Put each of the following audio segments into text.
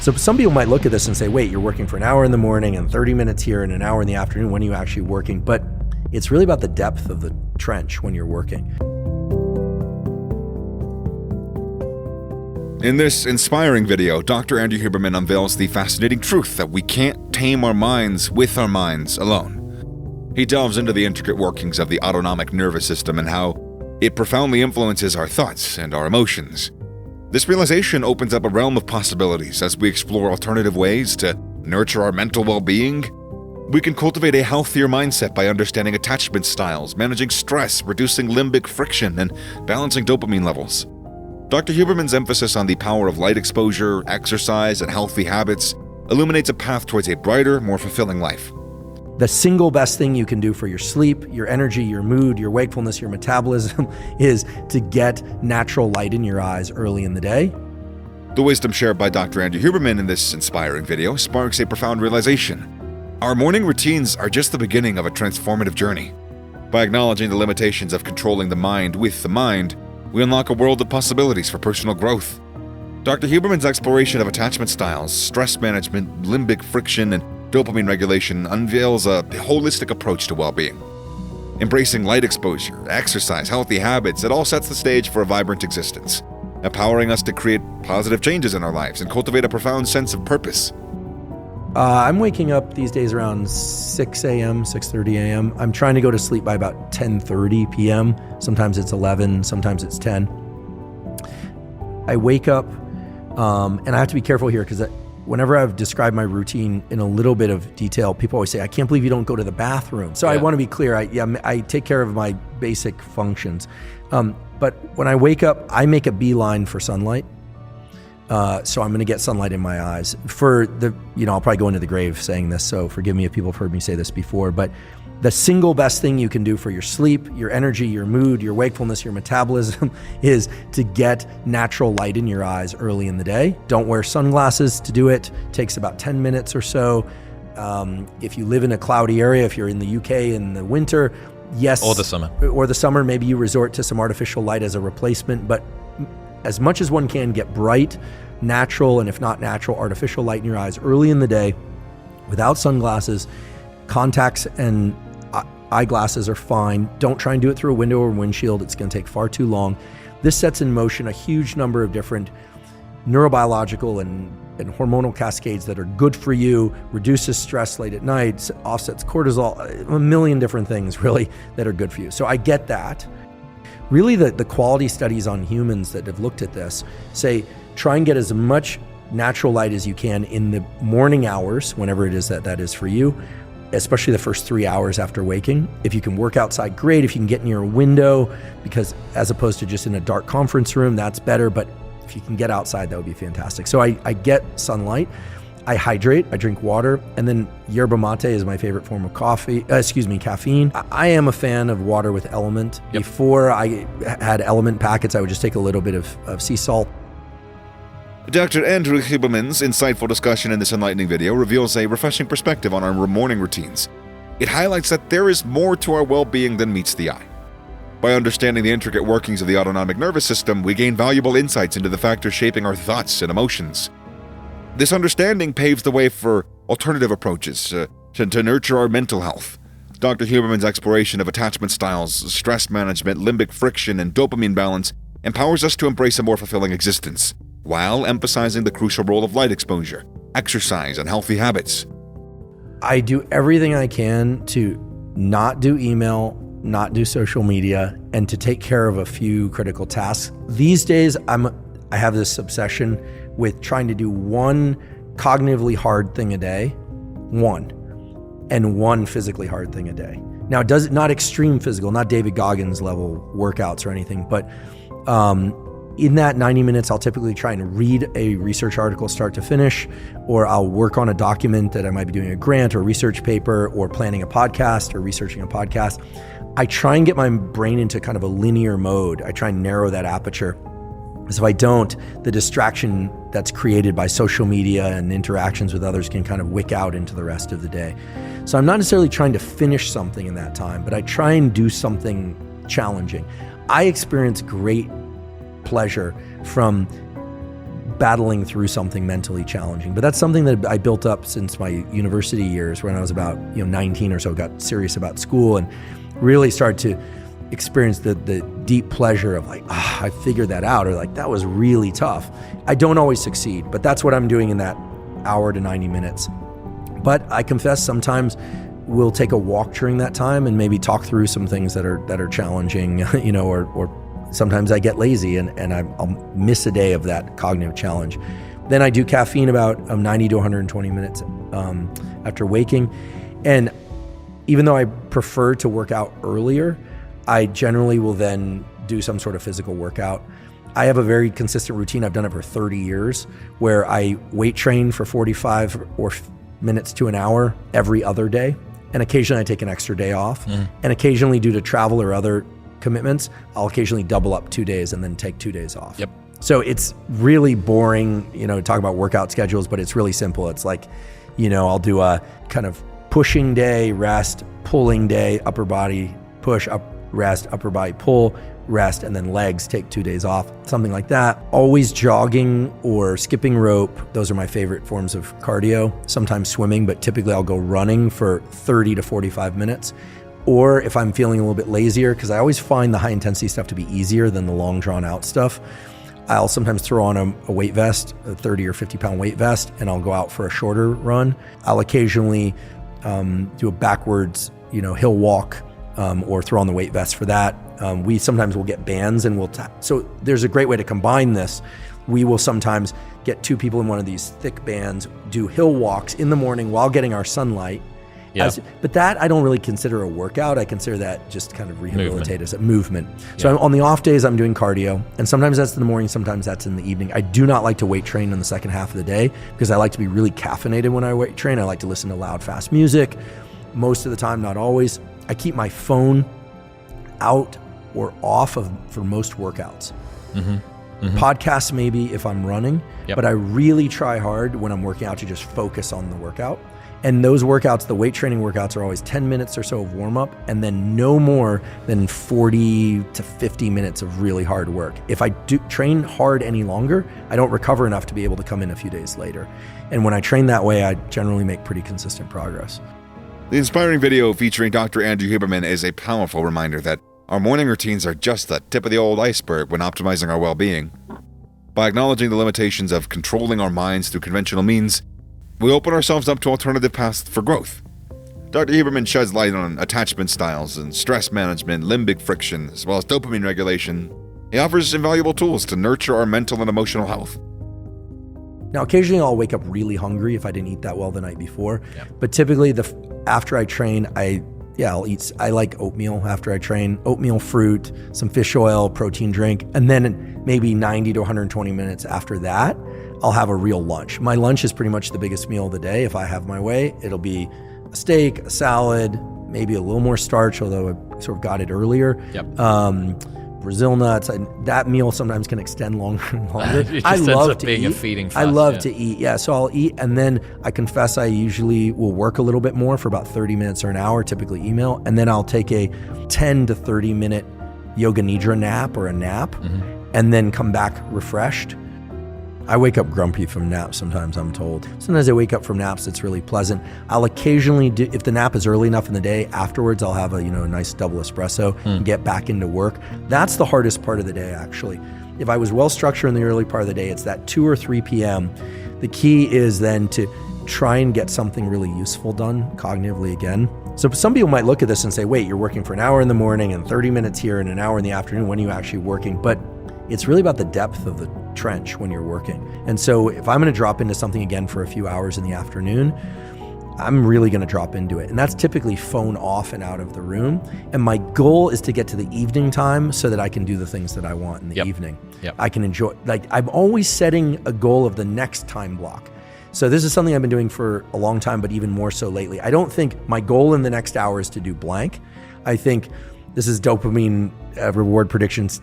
So some people might look at this and say, wait, you're working for an hour in the morning and 30 minutes here and an hour in the afternoon. When are you actually working? But it's really about the depth of the trench when you're working. In this inspiring video, Dr. Andrew Huberman unveils the fascinating truth that we can't tame our minds with our minds alone. He delves into the intricate workings of the autonomic nervous system and how it profoundly influences our thoughts and our emotions. This realization opens up a realm of possibilities as we explore alternative ways to nurture our mental well-being. We can cultivate a healthier mindset by understanding attachment styles, managing stress, reducing limbic friction, and balancing dopamine levels. Dr. Huberman's emphasis on the power of light exposure, exercise, and healthy habits illuminates a path towards a brighter, more fulfilling life. The single best thing you can do for your sleep, your energy, your mood, your wakefulness, your metabolism is to get natural light in your eyes early in the day. The wisdom shared by Dr. Andrew Huberman in this inspiring video sparks a profound realization. Our morning routines are just the beginning of a transformative journey. By acknowledging the limitations of controlling the mind with the mind, we unlock a world of possibilities for personal growth. Dr. Huberman's exploration of attachment styles, stress management, limbic friction, and dopamine regulation unveils a holistic approach to well-being. Embracing light exposure, exercise, healthy habits, it all sets the stage for a vibrant existence, empowering us to create positive changes in our lives and cultivate a profound sense of purpose. I'm waking up these days around 6 a.m., 6:30 a.m. I'm trying to go to sleep by about 10:30 p.m. Sometimes it's 11, sometimes it's 10. I wake up, and I have to be careful here because whenever I've described my routine in a little bit of detail, people always say, I can't believe you don't go to the bathroom. So I want to be clear. I take care of my basic functions. But when I wake up, I make a beeline for sunlight. So I'm going to get sunlight in my eyes. I'll probably go into the grave saying this, so forgive me if people have heard me say this before, but the single best thing you can do for your sleep, your energy, your mood, your wakefulness, your metabolism is to get natural light in your eyes early in the day. Don't wear sunglasses to do it. It takes about 10 minutes or so. If you live in a cloudy area, if you're in the UK in the winter, yes. Or the summer, maybe you resort to some artificial light as a replacement, but as much as one can, get bright, natural, and if not natural, artificial light in your eyes early in the day without sunglasses. Contacts and eyeglasses are fine. Don't try and do it through a window or windshield. It's going to take far too long. This sets in motion a huge number of different neurobiological and hormonal cascades that are good for you, reduces stress late at night, offsets cortisol, a million different things really that are good for you. So I get that. Really, the quality studies on humans that have looked at this say try and get as much natural light as you can in the morning hours, whenever it is that is for you, especially the first 3 hours after waking. If you can work outside, great. If you can get near a window, because as opposed to just in a dark conference room, that's better. But if you can get outside, that would be fantastic. So I get sunlight, I hydrate, I drink water, and then yerba mate is my favorite form of caffeine. I am a fan of water with element. Yep. Before I had element packets, I would just take a little bit of sea salt. Dr. Andrew Huberman's insightful discussion in this enlightening video reveals a refreshing perspective on our morning routines. It highlights that there is more to our well-being than meets the eye. By understanding the intricate workings of the autonomic nervous system, we gain valuable insights into the factors shaping our thoughts and emotions. This understanding paves the way for alternative approaches to nurture our mental health. Dr. Huberman's exploration of attachment styles, stress management, limbic friction, and dopamine balance empowers us to embrace a more fulfilling existence, while emphasizing the crucial role of light exposure, exercise, and healthy habits. I do everything I can to not do email, not do social media, and to take care of a few critical tasks. These days, I have this obsession with trying to do one cognitively hard thing a day, and one physically hard thing a day. Now, not extreme physical, not David Goggins level workouts or anything, but in that 90 minutes, I'll typically try and read a research article start to finish, or I'll work on a document that I might be doing a grant or a research paper or planning a podcast or researching a podcast. I try and get my brain into kind of a linear mode. I try and narrow that aperture. Because if I don't, the distraction that's created by social media and interactions with others can kind of wick out into the rest of the day. So I'm not necessarily trying to finish something in that time, but I try and do something challenging. I experience great pleasure from battling through something mentally challenging. But that's something that I built up since my university years, when I was about 19 or so, got serious about school and really started to experience the deep pleasure of like, I figured that out, or like, that was really tough. I don't always succeed, but that's what I'm doing in that hour to 90 minutes. But I confess sometimes we'll take a walk during that time and maybe talk through some things that are challenging, or sometimes I get lazy and I'll miss a day of that cognitive challenge. Then I do caffeine about 90 to 120 minutes after waking. And even though I prefer to work out earlier, I generally will then do some sort of physical workout. I have a very consistent routine. I've done it for 30 years where I weight train for 45 or minutes to an hour every other day. And occasionally I take an extra day off. And occasionally, due to travel or other commitments, I'll occasionally double up 2 days and then take 2 days off. Yep. So it's really boring, to talk about workout schedules, but it's really simple. It's like, I'll do a kind of pushing day, rest, pulling day, upper body push, up, rest, upper body pull, rest, and then legs, take 2 days off, something like that. Always jogging or skipping rope. Those are my favorite forms of cardio. Sometimes swimming, but typically I'll go running for 30 to 45 minutes. Or if I'm feeling a little bit lazier, because I always find the high intensity stuff to be easier than the long drawn out stuff, I'll sometimes throw on a weight vest, a 30 or 50 pound weight vest, and I'll go out for a shorter run. I'll occasionally do a backwards, hill walk, or throw on the weight vest for that. We sometimes will get bands and so there's a great way to combine this. We will sometimes get two people in one of these thick bands, do hill walks in the morning while getting our sunlight. Yeah. But that I don't really consider a workout. I consider that just kind of rehabilitate as a movement. So on the off days, I'm doing cardio, and sometimes that's in the morning, sometimes that's in the evening. I do not like to weight train in the second half of the day because I like to be really caffeinated when I weight train. I like to listen to loud, fast music. Most of the time, not always. I keep my phone out or off for most workouts. Podcasts maybe if I'm running, but I really try hard when I'm working out to just focus on the workout. And those workouts, the weight training workouts, are always 10 minutes or so of warm up and then no more than 40 to 50 minutes of really hard work. If I do train hard any longer, I don't recover enough to be able to come in a few days later. And when I train that way, I generally make pretty consistent progress. The inspiring video featuring Dr. Andrew Huberman is a powerful reminder that our morning routines are just the tip of the old iceberg when optimizing our well-being. By acknowledging the limitations of controlling our minds through conventional means, we open ourselves up to alternative paths for growth. Dr. Huberman sheds light on attachment styles and stress management, limbic friction, as well as dopamine regulation. He offers invaluable tools to nurture our mental and emotional health. Now, occasionally I'll wake up really hungry if I didn't eat that well the night before. But typically, after I train, I'll eat. I like oatmeal after I train. Oatmeal, fruit, some fish oil, protein drink, and then maybe 90 to 120 minutes after that, I'll have a real lunch. My lunch is pretty much the biggest meal of the day. If I have my way, it'll be a steak, a salad, maybe a little more starch, although I sort of got it earlier. Brazil nuts. That meal sometimes can extend longer and longer. I love to eat. A feeding fest, I love to eat. Yeah, so I'll eat, and then I confess I usually will work a little bit more for about 30 minutes or an hour, typically email, and then I'll take a 10 to 30 minute yoga nidra nap or a nap, and then come back refreshed. I wake up grumpy from naps sometimes, I'm told. Sometimes I wake up from naps, it's really pleasant. I'll occasionally do, if the nap is early enough in the day, afterwards I'll have a nice double espresso and get back into work. That's the hardest part of the day, actually. If I was well structured in the early part of the day, it's that 2 or 3 p.m. The key is then to try and get something really useful done cognitively again. So some people might look at this and say, wait, you're working for an hour in the morning and 30 minutes here and an hour in the afternoon. When are you actually working? But it's really about the depth of the trench when you're working. And so if I'm going to drop into something again for a few hours in the afternoon, I'm really going to drop into it. And that's typically phone off and out of the room. And my goal is to get to the evening time so that I can do the things that I want in the evening. I can enjoy, I'm always setting a goal of the next time block. So this is something I've been doing for a long time, but even more so lately. I don't think my goal in the next hour is to do blank. I think this is dopamine reward predictions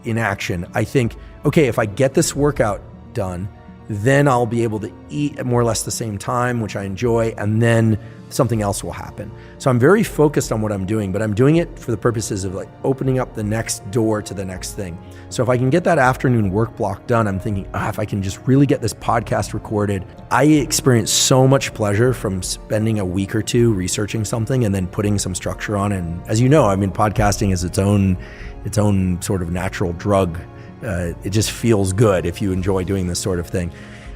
in action. I think, okay, if I get this workout done, then I'll be able to eat at more or less the same time, which I enjoy, and then something else will happen. So I'm very focused on what I'm doing, but I'm doing it for the purposes of like opening up the next door to the next thing. So if I can get that afternoon work block done, I'm thinking, if I can just really get this podcast recorded. I experience so much pleasure from spending a week or two researching something and then putting some structure on. And as you know, I mean, podcasting is its own sort of natural drug. It just feels good if you enjoy doing this sort of thing.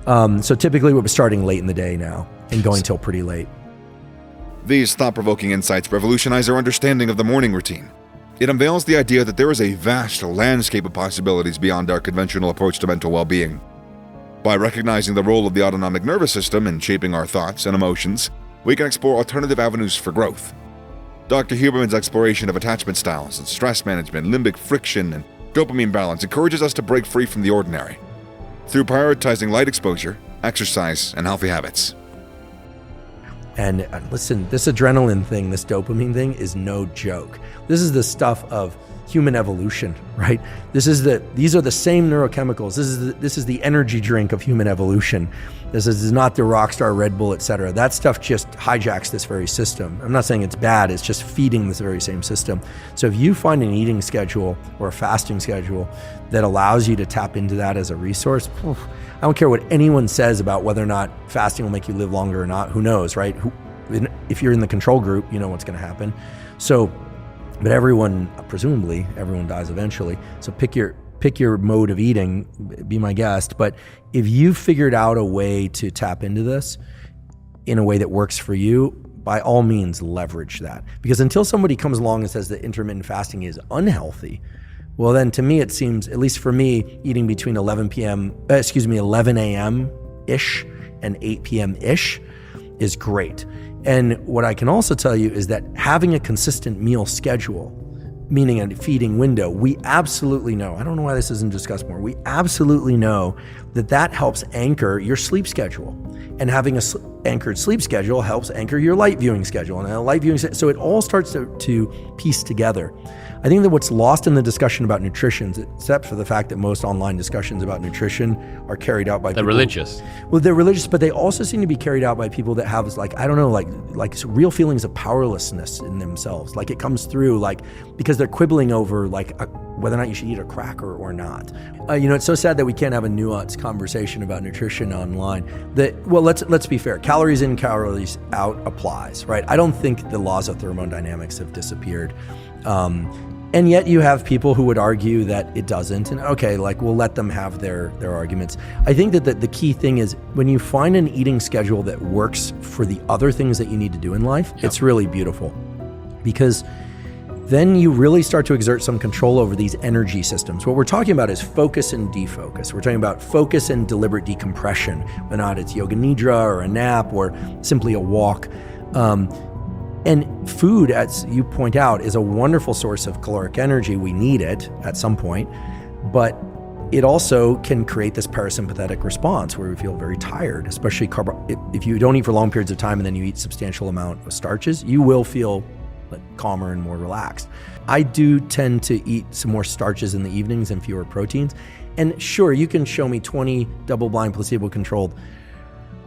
So typically we're starting late in the day now and going till pretty late. These thought-provoking insights revolutionize our understanding of the morning routine. It unveils the idea that there is a vast landscape of possibilities beyond our conventional approach to mental well-being. By recognizing the role of the autonomic nervous system in shaping our thoughts and emotions, we can explore alternative avenues for growth. Dr. Huberman's exploration of attachment styles and stress management, limbic friction, and dopamine balance encourages us to break free from the ordinary through prioritizing light exposure, exercise, and healthy habits. And listen, this adrenaline thing, this dopamine thing is no joke. This is the stuff of human evolution, right? These are the same neurochemicals. This is the energy drink of human evolution. This is not the Rockstar, Red Bull, etc. That stuff just hijacks this very system. I'm not saying it's bad, it's just feeding this very same system. So if you find an eating schedule or a fasting schedule that allows you to tap into that as a resource, I don't care what anyone says about whether or not fasting will make you live longer or not. Who knows, right? If you're in the control group, you know what's going to happen. So, but presumably everyone dies eventually. So pick your mode of eating, be my guest. But if you've figured out a way to tap into this in a way that works for you, by all means leverage that. Because until somebody comes along and says that intermittent fasting is unhealthy, well, then to me, it seems, at least for me, eating between 11 a.m.-ish and 8 p.m.-ish is great. And what I can also tell you is that having a consistent meal schedule, meaning a feeding window, we absolutely know, I don't know why this isn't discussed more, we absolutely know that helps anchor your sleep schedule. And having anchored sleep schedule helps anchor your light viewing schedule. And a light viewing, so it all starts to piece together. I think that what's lost in the discussion about nutrition, except for the fact that most online discussions about nutrition are carried out by people. They're religious. Well, they're religious, but they also seem to be carried out by people that have real feelings of powerlessness in themselves. Like it comes through, because they're quibbling over whether or not you should eat a cracker or not. It's so sad that we can't have a nuanced conversation about nutrition online. Let's be fair. Calories in, calories out applies, right? I don't think the laws of thermodynamics have disappeared. And yet you have people who would argue that it doesn't. And we'll let them have their arguments. I think that the key thing is when you find an eating schedule that works for the other things that you need to do in life, It's really beautiful. Because then you really start to exert some control over these energy systems. What we're talking about is focus and defocus. We're talking about focus and deliberate decompression, whether or not it's yoga nidra or a nap or simply a walk. And food, as you point out, is a wonderful source of caloric energy. We need it at some point, but it also can create this parasympathetic response where we feel very tired, especially if you don't eat for long periods of time and then you eat substantial amount of starches, you will feel calmer and more relaxed. I do tend to eat some more starches in the evenings and fewer proteins. And sure, you can show me 20 double-blind placebo-controlled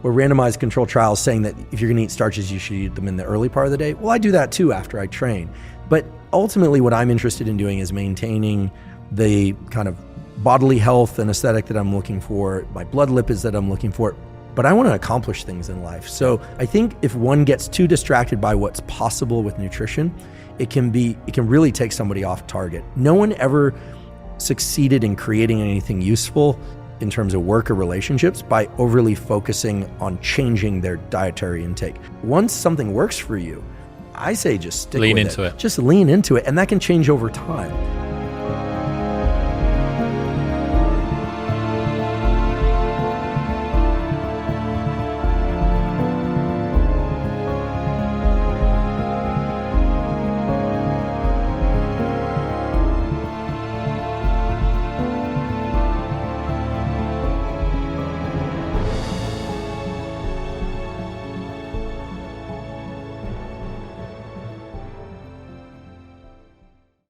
or randomized control trials saying that if you're going to eat starches, you should eat them in the early part of the day. Well, I do that too after I train. But ultimately, what I'm interested in doing is maintaining the kind of bodily health and aesthetic that I'm looking for, my blood lipids that I'm looking for. But I want to accomplish things in life. So I think if one gets too distracted by what's possible with nutrition, it can really take somebody off target. No one ever succeeded in creating anything useful in terms of work or relationships by overly focusing on changing their dietary intake. Once something works for you, I say just stick with it. Lean into it. Just lean into it, and that can change over time.